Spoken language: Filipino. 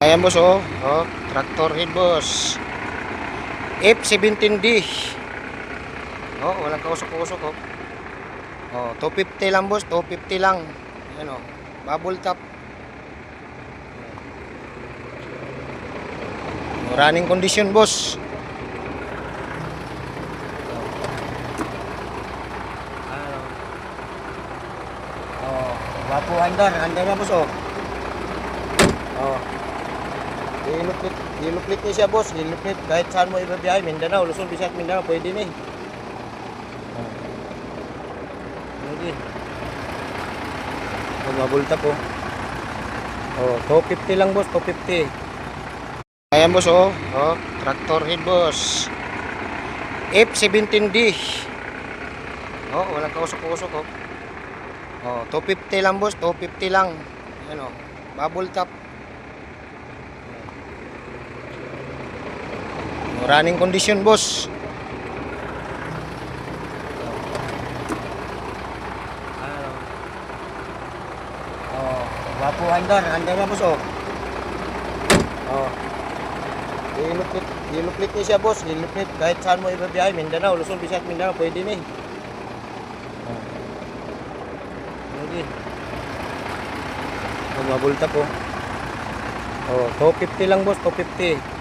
Ayan boss, oh. Oh, tractor head boss. F17D. Oh, walang kausok-usok, oh. Oh, 250 lang boss, 250 lang. Ayan, oh. Bubble top. Oh, running condition boss. Ano? Oh, wapo andar na boss, oh. Oh. Iluplit niya siya boss, iluplit kahit saan mo ibabiyahe, Mindanao, Luzon, Visayas, Mindanao, pwede na eh. Pwede. Oh, mabulta po. Oh, 250 lang boss, 250. Ayan boss, oh. Oh, tractor head boss. F17D. Oh, walang kausok-usok, oh. Oh, 250 lang boss, 250 lang. Ayan, oh. Bubble top. Oh, running condition boss. Ano? Oh, wapo andar na boss, oh. Oh. Iluplit niya siya boss, iluplit kahit saan mo ibabiyahe, Mindanao, Luzon, Visayas, Mindanao, pwede na eh. Pwede. Oh, mabulta po. Oh, 250 lang boss, 250.